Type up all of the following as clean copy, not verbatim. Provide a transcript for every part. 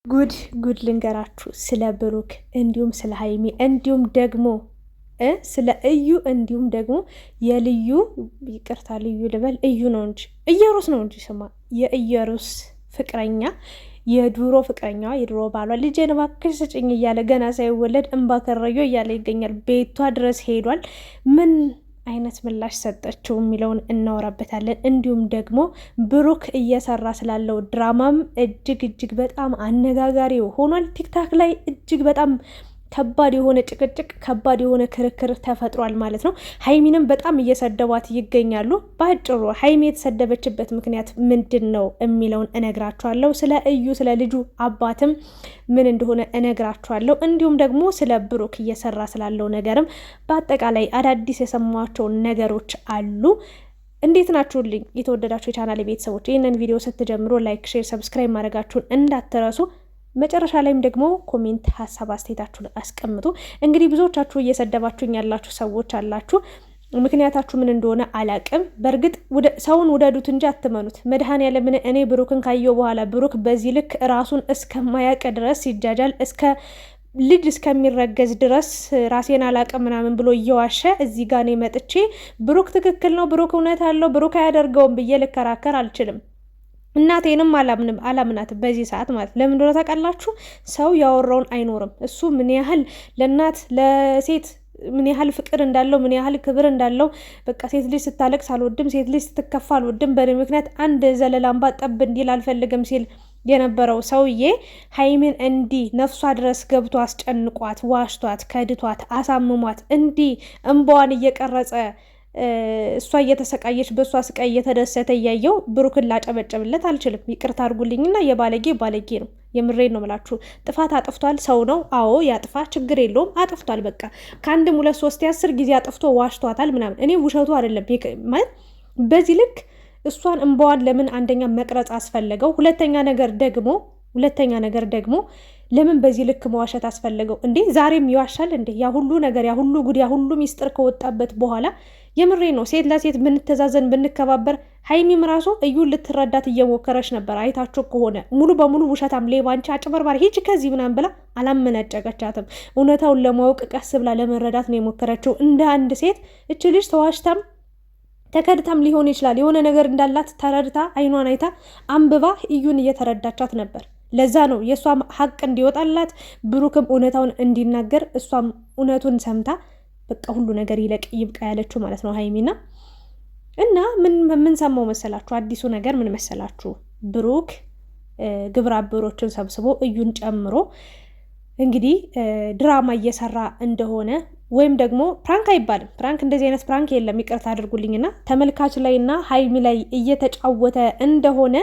ጉድ ልንገራችሁ ስለ ብሩክ እንዲሁም ስለ ሀይሚ እንዲሁም ደግሞ ስለ እዩ እንዲሁም ደግሞ የልዩ ይቅርታ ልዩ ልበል እዩ ነው እንጂ እየሩስ ነው እንጂ ስማ የእየሩስ ፍቅረኛ የድሮ ፍቅረኛዋ የድሮ ባሏ ልጄን እባክሽ ስጭኝ እያለ ገና ሳይወለድ እንባ ከረዮ እያለ ይገኛል። ቤቷ ድረስ ሄዷል። ምን አይነት ምላሽ ሰጠችው የሚለውን እናወራበታለን። እንዲሁም ደግሞ ብሩክ እየሰራ ስላለው ድራማም እጅግ በጣም አነጋጋሪ ሆኗል። ቲክታክ ላይ እጅግ በጣም ከባድ የሆነ ጭቅጭቅ ከባድ የሆነ ክርክር ተፈጥሯል ማለት ነው። ሀይሚንም በጣም እየሰደቧት ይገኛሉ። በአጭሩ ሀይሚ የተሰደበችበት ምክንያት ምንድን ነው የሚለውን እነግራችኋለሁ። ስለ እዩ ስለ ልጁ አባትም ምን እንደሆነ እነግራችኋለሁ። እንዲሁም ደግሞ ስለ ብሩክ እየሰራ ስላለው ነገርም በአጠቃላይ አዳዲስ የሰማቸው ነገሮች አሉ። እንዴት ናችሁልኝ የተወደዳችሁ የቻናል ቤተሰቦች? ይህንን ቪዲዮ ስትጀምሩ ላይክ፣ ሼር፣ ሰብስክራይብ ማድረጋችሁን እንዳትረሱ። መጨረሻ ላይም ደግሞ ኮሜንት ሀሳብ አስተያየታችሁን አስቀምጡ። እንግዲህ ብዙዎቻችሁ እየሰደባችሁኝ ያላችሁ ሰዎች አላችሁ። ምክንያታችሁ ምን እንደሆነ አላቅም። በእርግጥ ሰውን ውደዱት እንጂ አትመኑት። መድኃኔዓለምን እኔ ብሩክን ካየው በኋላ ብሩክ በዚህ ልክ ራሱን እስከማያውቅ ድረስ ሲጃጃል እስከ ልጅ እስከሚረገዝ ድረስ ራሴን አላቅም ምናምን ብሎ እየዋሸ እዚህ ጋር እኔ መጥቼ ብሩክ ትክክል ነው፣ ብሩክ እውነት አለው፣ ብሩክ አያደርገውም ብዬ ልከራከር አልችልም። እናቴንም አላምናት በዚህ ሰዓት ማለት ለምን እንደሆነ ታውቃላችሁ? ሰው ያወራውን አይኖርም። እሱ ምን ያህል ለእናት ለሴት ምን ያህል ፍቅር እንዳለው ምን ያህል ክብር እንዳለው በቃ ሴት ልጅ ስታለቅስ አልወድም፣ ሴት ልጅ ስትከፋ አልወድም፣ በእኔ ምክንያት አንድ ዘለላምባ ጠብ እንዲል አልፈልግም ሲል የነበረው ሰውዬ ሀይሚን እንዲህ ነፍሷ ድረስ ገብቶ አስጨንቋት፣ ዋሽቷት፣ ከድቷት፣ አሳምሟት እንዲህ እንባዋን እየቀረጸ እሷ እየተሰቃየች በእሷ ስቃይ እየተደሰተ እያየው ብሩክን ላጨበጨብለት አልችልም። ይቅርታ አድርጉልኝና የባለጌ ነው። የምሬን ነው ምላችሁ። ጥፋት አጥፍቷል። ሰው ነው። አዎ ያጥፋ፣ ችግር የለውም። አጥፍቷል። በቃ ከአንድም 2 3 10 ጊዜ አጥፍቶ ዋሽቷታል ምናምን። እኔ ውሸቱ አይደለም ማለት በዚህ ልክ እሷን እንባዋን ለምን አንደኛ መቅረጽ አስፈለገው? ሁለተኛ ነገር ደግሞ ለምን በዚህ ልክ መዋሸት አስፈለገው እንዴ? ዛሬም ይዋሻል እንዴ? ያ ሁሉ ነገር ያ ሁሉ ጉድ ያ ሁሉ ሚስጥር ከወጣበት በኋላ የምሬ ነው። ሴት ለሴት ብንተዛዘን ብንከባበር፣ ሀይሚም ራሱ እዩን ልትረዳት እየሞከረች ነበር። አይታችሁ ከሆነ ሙሉ በሙሉ ውሸታም፣ ሌባ፣ አንቺ አጭበርባሪ፣ ሂጂ ከዚህ ምናምን ብላ አላመናጨቀቻትም። እውነታውን ለማወቅ ቀስ ብላ ለመረዳት ነው የሞከረችው። እንደ አንድ ሴት እች ልጅ ተዋሽታም ተከድታም ሊሆን ይችላል። የሆነ ነገር እንዳላት ተረድታ አይኗን አይታ አንብባ እዩን እየተረዳቻት ነበር። ለዛ ነው የእሷም ሀቅ እንዲወጣላት ብሩክም እውነታውን እንዲናገር እሷም እውነቱን ሰምታ በቃ ሁሉ ነገር ይለቅ ይብቃ ያለችው ማለት ነው ሀይሚና እና ምን ሰማው መሰላችሁ? አዲሱ ነገር ምን መሰላችሁ? ብሩክ ግብረ አበሮችን ሰብስቦ እዩን ጨምሮ እንግዲህ ድራማ እየሰራ እንደሆነ ወይም ደግሞ ፕራንክ አይባልም። ፕራንክ እንደዚህ አይነት ፕራንክ የለም፣ ይቅርታ አድርጉልኝና ተመልካች ላይና ሀይሚ ላይ እየተጫወተ እንደሆነ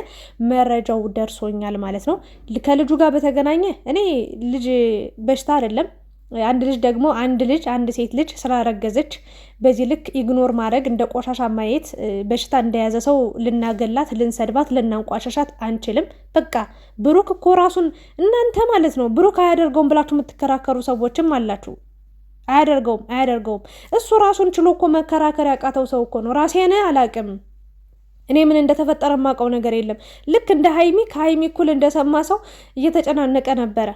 መረጃው ደርሶኛል ማለት ነው። ከልጁ ጋር በተገናኘ እኔ ልጅ በሽታ አይደለም። አንድ ሴት ልጅ ስላረገዘች በዚህ ልክ ኢግኖር ማድረግ እንደ ቆሻሻ ማየት በሽታ እንደያዘ ሰው ልናገላት፣ ልንሰድባት፣ ልናንቋሻሻት አንችልም። በቃ ብሩክ እኮ ራሱን እናንተ ማለት ነው ብሩክ አያደርገውም ብላችሁ የምትከራከሩ ሰዎችም አላችሁ። አያደርገውም እሱ ራሱን ችሎ እኮ መከራከር ያቃተው ሰው እኮ ነው። ራሴን አላቅም እኔ ምን እንደተፈጠረ ማውቀው ነገር የለም። ልክ እንደ ሀይሚ ከሀይሚ እኩል እንደሰማ ሰው እየተጨናነቀ ነበረ።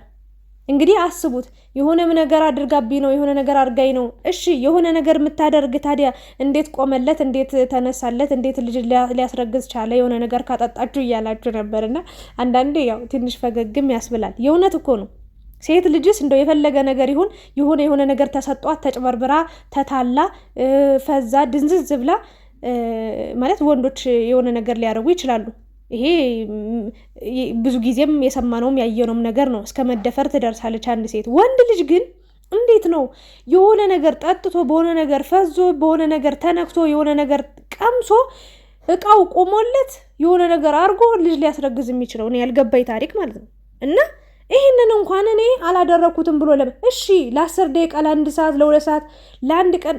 እንግዲህ አስቡት፣ የሆነ ነገር አድርጋብኝ ነው፣ የሆነ ነገር አድርጋኝ ነው። እሺ የሆነ ነገር የምታደርግ ታዲያ እንዴት ቆመለት? እንዴት ተነሳለት? እንዴት ልጅ ሊያስረግዝ ቻለ? የሆነ ነገር ካጠጣችሁ እያላችሁ ነበርና አንዳንዴ ያው ትንሽ ፈገግም ያስብላል። የእውነት እኮ ነው። ሴት ልጅስ እንደው የፈለገ ነገር ይሁን የሆነ ነገር ተሰጧት ተጭበርብራ ተታላ ፈዛ ድንዝዝ ብላ ማለት ወንዶች የሆነ ነገር ሊያደርጉ ይችላሉ። ይሄ ብዙ ጊዜም የሰማነውም ያየነውም ነገር ነው። እስከ መደፈር ትደርሳለች አንድ ሴት። ወንድ ልጅ ግን እንዴት ነው የሆነ ነገር ጠጥቶ በሆነ ነገር ፈዞ በሆነ ነገር ተነክቶ የሆነ ነገር ቀምሶ እቃው ቆሞለት የሆነ ነገር አድርጎ ልጅ ሊያስረግዝ የሚችለው? እኔ ያልገባኝ ታሪክ ማለት ነው። እና ይህንን እንኳን እኔ አላደረኩትም ብሎ እሺ ለ10 ደቂቃ ለ1 ሰዓት ለ2 ሰዓት ለ1 ቀን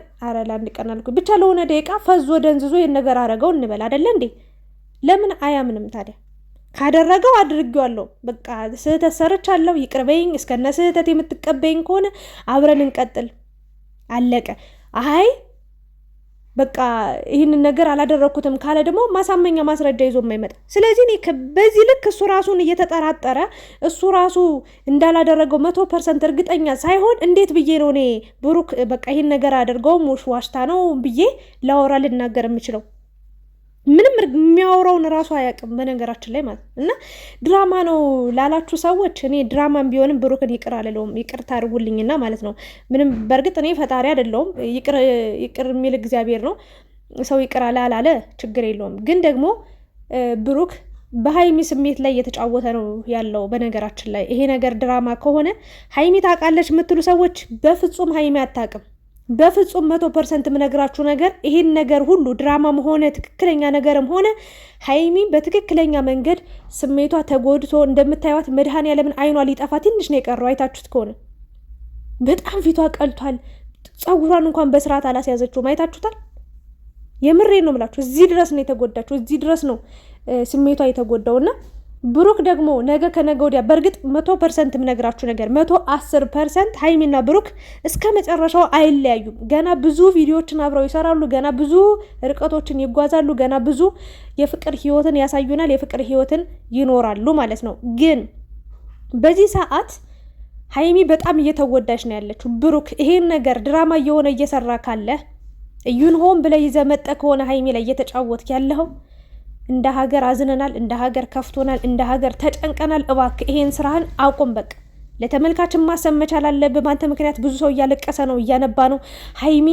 ለ1 ቀን አልኩ ብቻ ለሆነ ደቂቃ ፈዞ ደንዝዞ ይህን ነገር አደረገው እንበል አይደለ እንዴ? ለምን አያምንም ታዲያ? ካደረገው አድርጌዋለሁ፣ በቃ ስህተት ሰርቻለሁ፣ ይቅርበኝ፣ እስከነ ስህተት የምትቀበይኝ ከሆነ አብረን እንቀጥል፣ አለቀ። አይ በቃ ይህንን ነገር አላደረኩትም ካለ ደግሞ ማሳመኛ ማስረጃ ይዞ የማይመጣ። ስለዚህ እኔ በዚህ ልክ እሱ ራሱን እየተጠራጠረ እሱ ራሱ እንዳላደረገው 100% እርግጠኛ ሳይሆን እንዴት ብዬ ነው እኔ ብሩክ በቃ ይህን ነገር አድርገውም ዋሽታ ነው ብዬ ላወራ ልናገር የምችለው? ምንም የሚያወራውን ራሱ አያውቅም በነገራችን ላይ ማለት እና ድራማ ነው ላላችሁ ሰዎች እኔ ድራማም ቢሆንም ብሩክን ይቅር አልለውም። ይቅርታ አድርጉልኝና ማለት ነው። ምንም በእርግጥ እኔ ፈጣሪ አይደለሁም፣ ይቅር የሚል እግዚአብሔር ነው። ሰው ይቅር አላለ ችግር የለውም። ግን ደግሞ ብሩክ በሀይሚ ስሜት ላይ እየተጫወተ ነው ያለው። በነገራችን ላይ ይሄ ነገር ድራማ ከሆነ ሀይሚ ታውቃለች የምትሉ ሰዎች በፍጹም ሀይሚ አታውቅም። በፍጹም 100% የምነግራችሁ ነገር ይሄን ነገር ሁሉ ድራማም ሆነ ትክክለኛ ነገርም ሆነ ሀይሚ በትክክለኛ መንገድ ስሜቷ ተጎድቶ እንደምታዩት መድኃኔዓለምን አይኗ ሊጠፋ ትንሽ ነው የቀረው። አይታችሁት ከሆነ በጣም ፊቷ ቀልቷል። ፀጉሯን እንኳን በስርዓት አላስያዘችውም። አይታችሁታል። የምሬ ነው የምላችሁ። እዚህ ድረስ ነው የተጎዳችሁ። እዚህ ድረስ ነው ስሜቷ የተጎዳውና ብሩክ ደግሞ ነገ ከነገ ወዲያ በእርግጥ 100% የምነግራችሁ ነገር 110% ሀይሚና ብሩክ እስከ መጨረሻው አይለያዩም። ገና ብዙ ቪዲዮዎችን አብረው ይሰራሉ። ገና ብዙ ርቀቶችን ይጓዛሉ። ገና ብዙ የፍቅር ህይወትን ያሳዩናል። የፍቅር ህይወትን ይኖራሉ ማለት ነው። ግን በዚህ ሰዓት ሀይሚ በጣም እየተጎዳች ነው ያለችው። ብሩክ ይሄን ነገር ድራማ እየሆነ እየሰራ ካለ እዩን ሆን ብለህ ይዘህ መጠህ ከሆነ ሀይሚ ላይ እየተጫወትክ ያለኸው እንደ ሀገር አዝነናል፣ እንደ ሀገር ከፍቶናል፣ እንደ ሀገር ተጨንቀናል። እባክህ ይሄን ስራህን አቁም። በቃ ለተመልካችን ማሰብ መቻል አለብህ። በአንተ ምክንያት ብዙ ሰው እያለቀሰ ነው፣ እያነባ ነው። ሀይሚ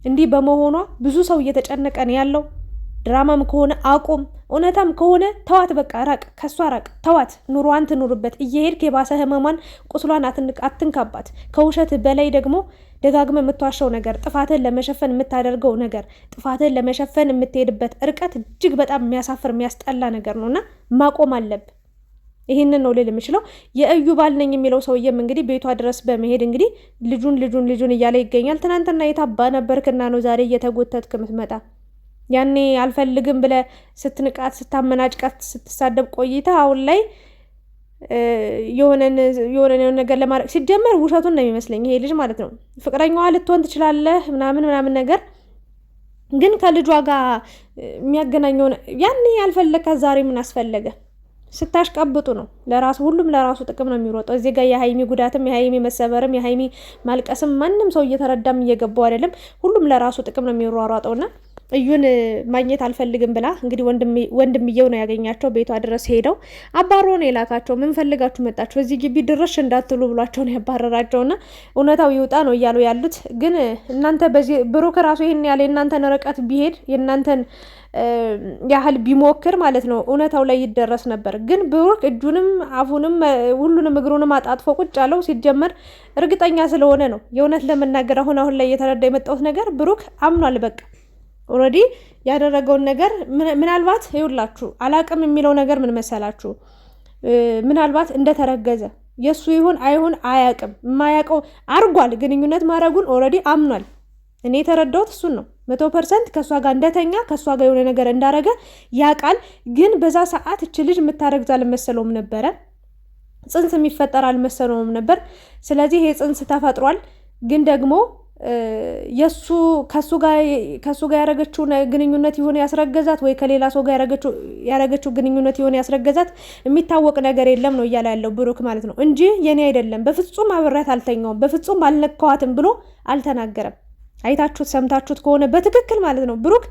እንዲህ በመሆኗ ብዙ ሰው እየተጨነቀ ነው ያለው። ድራማም ከሆነ አቁም፣ እውነታም ከሆነ ተዋት። በቃ ራቅ፣ ከሷ ራቅ፣ ተዋት። ኑሯን ትኑርበት። እየሄድክ የባሰ ህመሟን ቁስሏን አትንካባት። ከውሸት በላይ ደግሞ ደጋግመ የምትዋሸው ነገር፣ ጥፋትን ለመሸፈን የምታደርገው ነገር፣ ጥፋትን ለመሸፈን የምትሄድበት እርቀት እጅግ በጣም የሚያሳፍር የሚያስጠላ ነገር ነውና ማቆም አለብህ። ይህንን ነው ልል የምችለው። የእዩ ባል ነኝ የሚለው ሰውዬም እንግዲህ ቤቷ ድረስ በመሄድ እንግዲህ ልጁን እያለ ይገኛል። ትናንትና የታባ ነበርክና ነው ዛሬ እየተጎተትክ የምትመጣ? ያኔ አልፈልግም ብለ ስትንቃት፣ ስታመናጭቃት፣ ስትሳደብ ቆይታ አሁን ላይ የሆነ ነገር ለማድረግ ሲጀመር ውሸቱን ነው የሚመስለኝ ይሄ ልጅ ማለት ነው። ፍቅረኛዋ ልትሆን ትችላለህ ምናምን ነገር ግን ከልጇ ጋር የሚያገናኘው ያኔ ያልፈለካት ዛሬ ምን አስፈለገ? ስታሽቀብጡ ነው ሁሉም ለራሱ ጥቅም ነው የሚሮጠው። እዚህ ጋር የሀይሚ ጉዳትም የሀይሚ መሰበርም የሀይሚ ማልቀስም ማንም ሰው እየተረዳም እየገባው አይደለም። ሁሉም ለራሱ ጥቅም ነው የሚሯሯጠውና እዩን ማግኘት አልፈልግም ብላ እንግዲህ ወንድምየው ነው ያገኛቸው። ቤቷ ድረስ ሄደው አባሮ ነው የላካቸው። ምን ፈልጋችሁ መጣችሁ? እዚህ ግቢ ድረሽ እንዳትሉ ብሏቸው ነው ያባረራቸውና እውነታው ይውጣ ነው እያሉ ያሉት። ግን እናንተ በዚህ ብሩክ ራሱ ይሄን ያለ የእናንተን ርቀት ቢሄድ የእናንተን ያህል ቢሞክር ማለት ነው እውነታው ላይ ይደረስ ነበር። ግን ብሩክ እጁንም አፉንም ሁሉንም እግሩንም አጣጥፎ ቁጭ ያለው ሲጀመር እርግጠኛ ስለሆነ ነው። የእውነት ለመናገር አሁን ላይ እየተረዳ የመጣሁት ነገር ብሩክ አምኗል። በቃ ኦልሬዲ ያደረገውን ነገር ምናልባት ይውላችሁ አላቅም የሚለው ነገር ምን መሰላችሁ? ምናልባት እንደተረገዘ የሱ ይሁን አይሁን አያቅም። የማያውቀው አርጓል። ግንኙነት ማድረጉን ኦልሬዲ አምኗል። እኔ የተረዳሁት እሱን ነው። 100% ከእሷ ጋር እንደተኛ ከእሷ ጋር የሆነ ነገር እንዳረገ ያውቃል። ግን በዛ ሰዓት እች ልጅ የምታረግዝ አልመሰለውም ነበረ። ጽንስ የሚፈጠር አልመሰለውም ነበር። ስለዚህ ይሄ ጽንስ ተፈጥሯል። ግን ደግሞ ከሱ ጋር ያረገችው ግንኙነት ይሆን ያስረገዛት ወይ ከሌላ ሰው ጋር ያረገችው ግንኙነት ይሆን ያስረገዛት የሚታወቅ ነገር የለም ነው እያለ ያለው ብሩክ ማለት ነው እንጂ የኔ አይደለም፣ በፍጹም አብሬያት አልተኛውም፣ በፍጹም አልነካዋትም ብሎ አልተናገረም። አይታችሁት ሰምታችሁት ከሆነ በትክክል ማለት ነው ብሩክ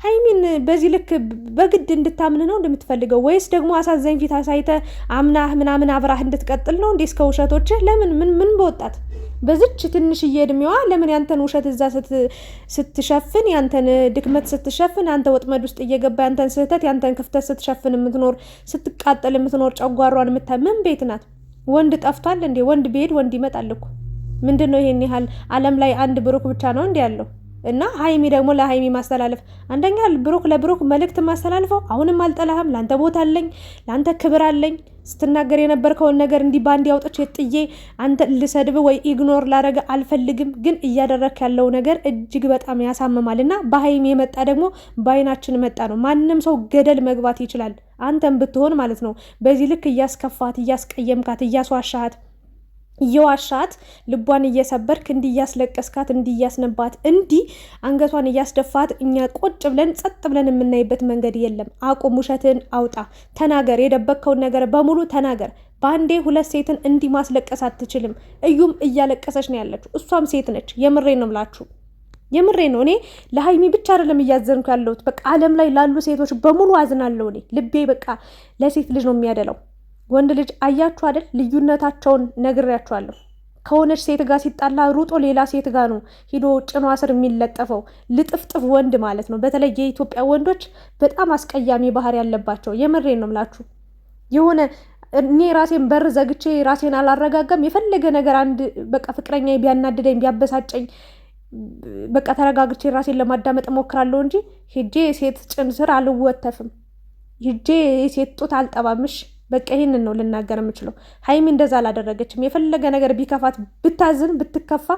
ሀይሚን በዚህ ልክ በግድ እንድታምን ነው እንደምትፈልገው ወይስ ደግሞ አሳዛኝ ፊት አሳይተ አምናህ ምናምን አብራህ እንድትቀጥል ነው እንዴ? እስከ ውሸቶችህ ለምን ምን በወጣት በዚች ትንሽዬ እድሜዋ ለምን ያንተን ውሸት እዛ ስትሸፍን ያንተን ድክመት ስትሸፍን አንተ ወጥመድ ውስጥ እየገባ ያንተን ስህተት ያንተን ክፍተት ስትሸፍን የምትኖር ስትቃጠል የምትኖር ጨጓሯን ምን ቤት ናት? ወንድ ጠፍቷል እንዴ? ወንድ ቢሄድ ወንድ ይመጣል እኮ። ምንድነው ይሄን ያህል ዓለም ላይ አንድ ብሩክ ብቻ ነው እንዴ ያለው? እና ሀይሚ ደግሞ ለሀይሚ ማስተላለፍ አንደኛ ብሩክ ለብሩክ መልእክት ማስተላልፈው አሁንም አልጠላህም፣ ላንተ ቦታ አለኝ፣ ላንተ ክብር አለኝ፣ ስትናገር የነበርከውን ነገር እንዲህ ባንድ ያውጥቼ ጥዬ አንተ ልሰድብ ወይ ኢግኖር ላረገ አልፈልግም። ግን እያደረክ ያለው ነገር እጅግ በጣም ያሳምማልና በሀይሚ የመጣ ደግሞ በአይናችን መጣ ነው። ማንም ሰው ገደል መግባት ይችላል፣ አንተም ብትሆን ማለት ነው። በዚህ ልክ እያስከፋት እያስቀየምካት እያስዋሻሃት እየዋሻት ልቧን እየሰበርክ እንዲህ እያስለቀስካት እንዲህ እያስነባት እንዲህ አንገቷን እያስደፋት እኛ ቁጭ ብለን ጸጥ ብለን የምናይበት መንገድ የለም። አቁም፣ ውሸትን አውጣ፣ ተናገር፣ የደበቅከውን ነገር በሙሉ ተናገር። በአንዴ ሁለት ሴትን እንዲህ ማስለቀስ አትችልም። እዩም እያለቀሰች ነው ያለችው፣ እሷም ሴት ነች። የምሬ ነው ምላችሁ፣ የምሬ ነው። እኔ ለሀይሚ ብቻ አይደለም እያዘንኩ ያለሁት፣ በቃ ዓለም ላይ ላሉ ሴቶች በሙሉ አዝናለሁ። እኔ ልቤ በቃ ለሴት ልጅ ነው የሚያደለው። ወንድ ልጅ አያችሁ አይደል? ልዩነታቸውን ነግሬያችኋለሁ። ከሆነች ሴት ጋር ሲጣላ ሩጦ ሌላ ሴት ጋር ነው ሂዶ ጭኗ ስር የሚለጠፈው ልጥፍጥፍ ወንድ ማለት ነው። በተለይ የኢትዮጵያ ወንዶች በጣም አስቀያሚ ባህሪ ያለባቸው። የምሬን ነው ምላችሁ። የሆነ እኔ ራሴን በር ዘግቼ ራሴን አላረጋጋም። የፈለገ ነገር አንድ በቃ ፍቅረኛ ቢያናድደኝ ቢያበሳጨኝ በቃ ተረጋግቼ ራሴን ለማዳመጥ እሞክራለሁ እንጂ ሂጄ ሴት ጭን ስር አልወተፍም። ሂጄ ሴት ጡት አልጠባምሽ። በቃ ይህንን ነው ልናገር የምችለው። ሀይሚ እንደዛ አላደረገችም። የፈለገ ነገር ቢከፋት ብታዝን ብትከፋ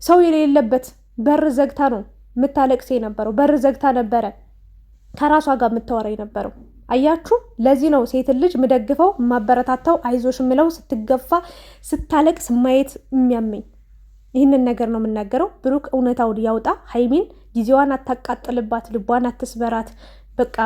ሰው የሌለበት በር ዘግታ ነው የምታለቅስ የነበረው። በር ዘግታ ነበረ ከራሷ ጋር የምታወራ የነበረው። አያችሁ፣ ለዚህ ነው ሴትን ልጅ ምደግፈው ማበረታታው አይዞሽ ምለው ስትገፋ ስታለቅስ ማየት የሚያመኝ። ይህንን ነገር ነው የምናገረው። ብሩክ እውነታውን ያውጣ። ሀይሚን ጊዜዋን አታቃጥልባት፣ ልቧን አትስበራት። በቃ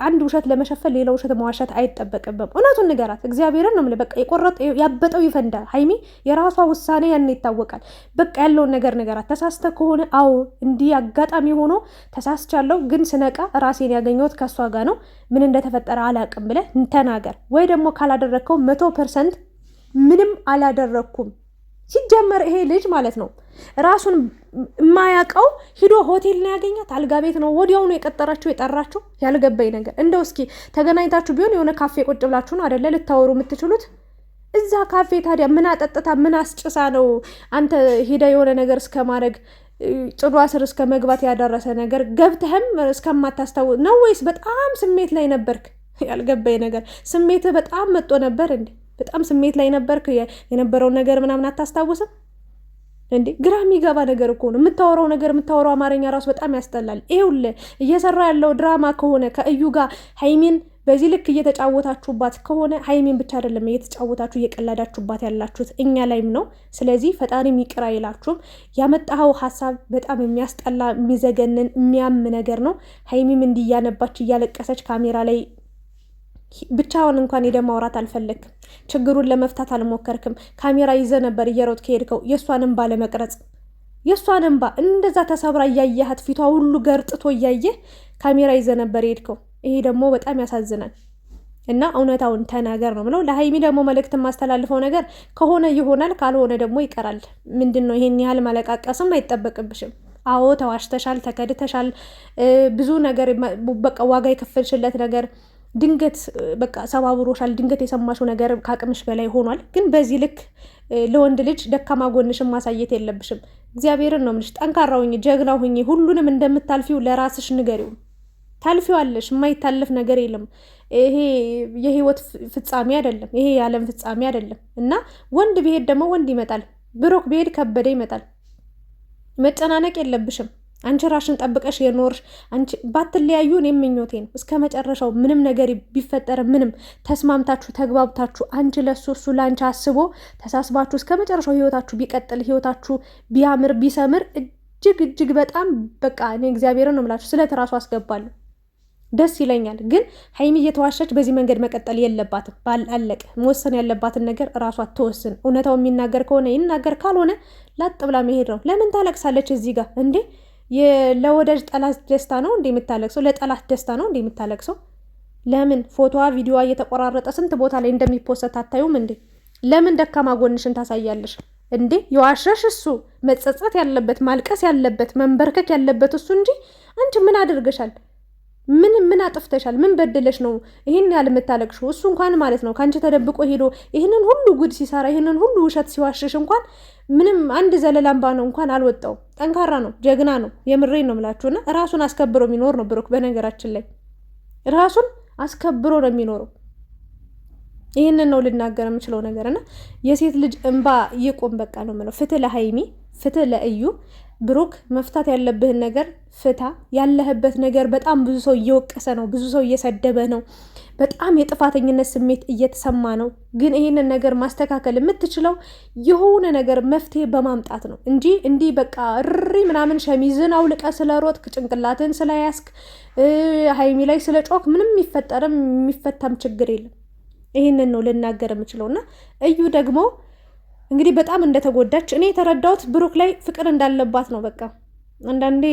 አንድ ውሸት ለመሸፈን ሌላ ውሸት መዋሸት አይጠበቅብም። እውነቱን ንገራት። እግዚአብሔርን ነው የምልህ። በቃ የቆረጠ ያበጠው ይፈንዳ። ሀይሚ የራሷ ውሳኔ ያን ይታወቃል። በቃ ያለውን ነገር ንገራት። ተሳስተ ከሆነ አዎ እንዲህ አጋጣሚ ሆኖ ተሳስቻለሁ፣ ግን ስነቃ ራሴን ያገኘሁት ከእሷ ጋር ነው፣ ምን እንደተፈጠረ አላውቅም ብለህ ተናገር። ወይ ደግሞ ካላደረግከው 100% ምንም አላደረግኩም። ሲጀመር ይሄ ልጅ ማለት ነው ራሱን የማያውቀው ሂዶ ሆቴል ነው ያገኛት፣ አልጋ ቤት ነው ወዲያውኑ የቀጠራችሁ የጠራችሁ። ያልገባኝ ነገር እንደው እስኪ ተገናኝታችሁ ቢሆን የሆነ ካፌ ቁጭ ብላችሁ ነው አይደለ ልታወሩ የምትችሉት? እዛ ካፌ ታዲያ ምን አጠጥታ ምን አስጭሳ ነው አንተ ሂደ የሆነ ነገር እስከ ማድረግ ጭዷ ስር እስከ መግባት ያደረሰ ነገር ገብተህም እስከማታስታውስ ነው ወይስ በጣም ስሜት ላይ ነበርክ? ያልገባኝ ነገር ስሜትህ በጣም መጦ ነበር እንዴ? በጣም ስሜት ላይ ነበርክ? የነበረውን ነገር ምናምን አታስታውስም እንዴ? ግራ የሚገባ ነገር እኮ ነው የምታወራው ነገር። የምታወራው አማርኛ ራሱ በጣም ያስጠላል። ይኸውልህ እየሰራ ያለው ድራማ ከሆነ ከእዩ ጋር ሀይሚን በዚህ ልክ እየተጫወታችሁባት ከሆነ ሀይሚን ብቻ አይደለም እየተጫወታችሁ እየቀለዳችሁባት ያላችሁት እኛ ላይም ነው። ስለዚህ ፈጣሪም ይቅር አይላችሁም። ያመጣኸው ሀሳብ በጣም የሚያስጠላ የሚዘገንን የሚያም ነገር ነው። ሀይሚም እንዲያነባች እያለቀሰች ካሜራ ላይ ብቻውን እንኳን ሄደ ማውራት አልፈለግም። ችግሩን ለመፍታት አልሞከርክም። ካሜራ ይዘ ነበር እየሮጥ ከሄድከው የእሷን እንባ ለመቅረጽ። የእሷን እንባ እንደዛ ተሰብራ እያየሃት ፊቷ ሁሉ ገርጥቶ እያየህ ካሜራ ይዘ ነበር ሄድከው። ይሄ ደግሞ በጣም ያሳዝናል እና እውነታውን ተናገር ነው ምለው። ለሀይሚ ደግሞ መልእክት የማስተላልፈው ነገር ከሆነ ይሆናል፣ ካልሆነ ደግሞ ይቀራል። ምንድን ነው ይሄን ያህል ማለቃቀስም አይጠበቅብሽም። አዎ ተዋሽተሻል፣ ተከድተሻል፣ ብዙ ነገር በቃ ዋጋ የከፈልሽለት ነገር ድንገት በቃ ሰባብሮሻል። ድንገት የሰማሽው ነገር ከአቅምሽ በላይ ሆኗል። ግን በዚህ ልክ ለወንድ ልጅ ደካማ ጎንሽን ማሳየት የለብሽም። እግዚአብሔርን ነው የምልሽ። ጠንካራ ሁኚ፣ ጀግና ሁኚ። ሁሉንም እንደምታልፊው ለራስሽ ንገሪው። ታልፊዋለሽ። የማይታለፍ ነገር የለም። ይሄ የህይወት ፍጻሜ አይደለም። ይሄ የዓለም ፍጻሜ አይደለም። እና ወንድ ቢሄድ ደግሞ ወንድ ይመጣል። ብሩክ ቢሄድ ከበደ ይመጣል። መጨናነቅ የለብሽም። አንቺ ራሽን ጠብቀሽ የኖርሽ አንቺ ባትለያዩ እኔም ምኞቴ ነው። እስከ መጨረሻው ምንም ነገር ቢፈጠር ምንም ተስማምታችሁ ተግባብታችሁ አንቺ ለሱ እሱ ለአንቺ አስቦ ተሳስባችሁ እስከ መጨረሻው ህይወታችሁ ቢቀጥል ህይወታችሁ ቢያምር ቢሰምር እጅግ በጣም በቃ እኔ እግዚአብሔርን ነው የምላችሁ ስለት ራሱ አስገባለሁ። ደስ ይለኛል። ግን ሀይሚ እየተዋሸች በዚህ መንገድ መቀጠል የለባትም። ባላለቀ መወሰን ያለባትን ነገር እራሷ ትወስን። እውነታው የሚናገር ከሆነ ይናገር፣ ካልሆነ ላጥ ብላ መሄድ ነው። ለምን ታለቅሳለች እዚህ ጋር እንዴ? ለወዳጅ ጠላት ደስታ ነው እንዴ የምታለቅሰው? ለጠላት ደስታ ነው እንዴ የምታለቅሰው? ለምን ፎቶዋ ቪዲዮዋ እየተቆራረጠ ስንት ቦታ ላይ እንደሚፖሰት አታዩም እንዴ? ለምን ደካማ ጎንሽን ታሳያለሽ እንዴ? የዋሸሽ እሱ፣ መጸጸት ያለበት ማልቀስ ያለበት መንበርከክ ያለበት እሱ እንጂ አንቺ ምን አድርገሻል? ምን አጥፍተሻል? ምን በደለሽ ነው ይህን ያህል የምታለቅሽው? እሱ እንኳን ማለት ነው ከአንቺ ተደብቆ ሄዶ ይህንን ሁሉ ጉድ ሲሰራ ይህንን ሁሉ ውሸት ሲዋሽሽ እንኳን ምንም አንድ ዘለላምባ ነው እንኳን አልወጣው። ጠንካራ ነው፣ ጀግና ነው። የምሬን ነው የምላችሁና ራሱን አስከብሮ የሚኖር ነው ብሩክ። በነገራችን ላይ ራሱን አስከብሮ ነው የሚኖረው። ይህንን ነው ልናገር የምችለው ነገርና የሴት ልጅ እንባ ይቁም በቃ ነው የምለው። ፍትህ ለሀይሚ፣ ፍትህ ለእዩ። ብሩክ መፍታት ያለብህን ነገር ፍታ። ያለህበት ነገር በጣም ብዙ ሰው እየወቀሰ ነው፣ ብዙ ሰው እየሰደበ ነው፣ በጣም የጥፋተኝነት ስሜት እየተሰማ ነው። ግን ይህንን ነገር ማስተካከል የምትችለው የሆነ ነገር መፍትሄ በማምጣት ነው እንጂ እንዲህ በቃ እሪ ምናምን ሸሚዝን አውልቀ ስለሮጥክ ጭንቅላትን ስለያዝክ ሀይሚ ላይ ስለ ጮክ ምንም የሚፈጠርም የሚፈታም ችግር የለም። ይህንን ነው ልናገር የምችለው። እና እዩ ደግሞ እንግዲህ በጣም እንደተጎዳች እኔ የተረዳሁት ብሩክ ላይ ፍቅር እንዳለባት ነው። በቃ አንዳንዴ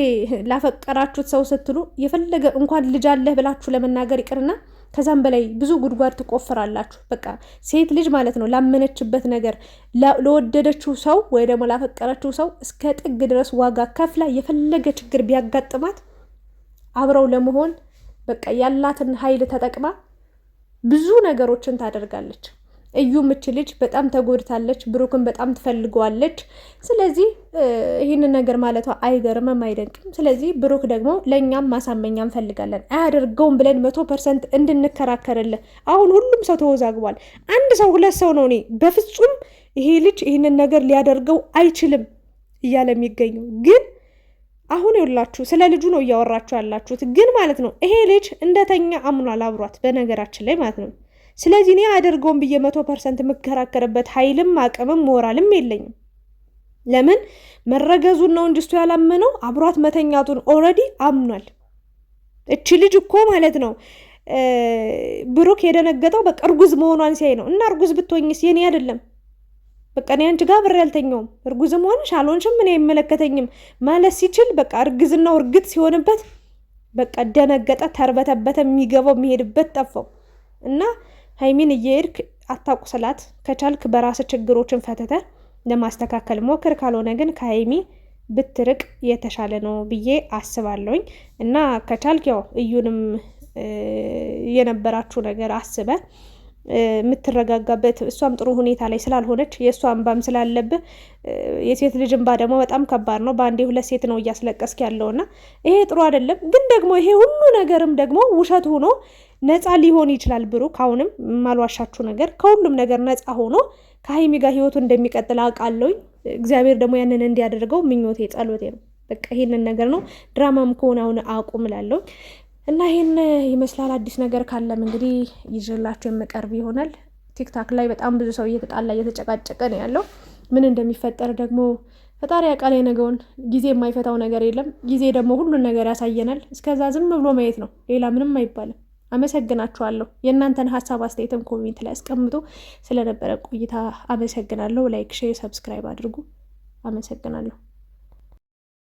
ላፈቀራችሁት ሰው ስትሉ የፈለገ እንኳን ልጅ አለህ ብላችሁ ለመናገር ይቅርና ከዛም በላይ ብዙ ጉድጓድ ትቆፍራላችሁ። በቃ ሴት ልጅ ማለት ነው ላመነችበት ነገር ለወደደችው ሰው ወይ ደግሞ ላፈቀረችው ሰው እስከ ጥግ ድረስ ዋጋ ከፍላ የፈለገ ችግር ቢያጋጥማት አብረው ለመሆን በቃ ያላትን ኃይል ተጠቅማ ብዙ ነገሮችን ታደርጋለች። እዩ ምች ልጅ በጣም ተጎድታለች፣ ብሩክን በጣም ትፈልገዋለች። ስለዚህ ይህንን ነገር ማለቷ አይገርምም አይደንቅም። ስለዚህ ብሩክ ደግሞ ለእኛም ማሳመኛ እንፈልጋለን፣ አያደርገውም ብለን 100% እንድንከራከርልን። አሁን ሁሉም ሰው ተወዛግቧል። አንድ ሰው ሁለት ሰው ነው እኔ በፍጹም ይሄ ልጅ ይህንን ነገር ሊያደርገው አይችልም እያለ የሚገኘው ግን አሁን ይውላችሁ ስለ ልጁ ነው እያወራችሁ ያላችሁት። ግን ማለት ነው ይሄ ልጅ እንደተኛ አምኗል አብሯት፣ በነገራችን ላይ ማለት ነው። ስለዚህ እኔ አደርገውም ብዬ 100% የምከራከርበት ኃይልም አቅምም ሞራልም የለኝም። ለምን መረገዙን ነው እንጂ እሱ ያላመነው አብሯት መተኛቱን ኦልሬዲ አምኗል። እቺ ልጅ እኮ ማለት ነው ብሩክ የደነገጠው በቃ እርጉዝ መሆኗን ሲያይ ነው። እና እርጉዝ ብትሆኝስ የኔ አይደለም በቃ እኔ አንቺ ጋር ብሬ ያልተኛውም እርጉዝም ሆነሽ አልሆንሽም እኔ አይመለከተኝም ማለት ሲችል በቃ እርግዝናው እርግጥ ሲሆንበት በቃ ደነገጠ፣ ተርበተበተ፣ የሚገባው የሚሄድበት ጠፋው። እና ሀይሚን እየሄድክ አታቁስላት። ከቻልክ በራስ ችግሮችን ፈተተ ለማስተካከል ሞክር። ካልሆነ ግን ከሀይሚ ብትርቅ የተሻለ ነው ብዬ አስባለሁኝ። እና ከቻልክ ያው እዩንም የነበራችሁ ነገር አስበ የምትረጋጋበት እሷም ጥሩ ሁኔታ ላይ ስላልሆነች የእሷ እንባም ስላለብህ የሴት ልጅ እንባ ደግሞ በጣም ከባድ ነው። በአንዴ ሁለት ሴት ነው እያስለቀስክ ያለውና ይሄ ጥሩ አይደለም። ግን ደግሞ ይሄ ሁሉ ነገርም ደግሞ ውሸት ሆኖ ነፃ ሊሆን ይችላል። ብሩክ አሁንም የማልዋሻችሁ ነገር ከሁሉም ነገር ነፃ ሆኖ ከሀይሚ ጋር ህይወቱ እንደሚቀጥል አውቃለሁኝ። እግዚአብሔር ደግሞ ያንን እንዲያደርገው ምኞቴ ጸሎቴ ነው። በቃ ይሄንን ነገር ነው። ድራማም ከሆነ አሁን አቁም እላለሁ። እና ይሄን ይመስላል። አዲስ ነገር ካለም እንግዲህ ይዤላችሁ የምቀርብ ይሆናል። ቲክታክ ላይ በጣም ብዙ ሰው እየተጣላ እየተጨቃጨቀ ነው ያለው። ምን እንደሚፈጠር ደግሞ ፈጣሪ ያውቃል። የነገውን ጊዜ የማይፈታው ነገር የለም። ጊዜ ደግሞ ሁሉን ነገር ያሳየናል። እስከዛ ዝም ብሎ ማየት ነው፣ ሌላ ምንም አይባልም። አመሰግናችኋለሁ። የእናንተን ሀሳብ አስተያየትም ኮሜንት ላይ አስቀምጡ። ስለነበረ ቆይታ አመሰግናለሁ። ላይክ፣ ሼር፣ ሰብስክራይብ አድርጉ። አመሰግናለሁ።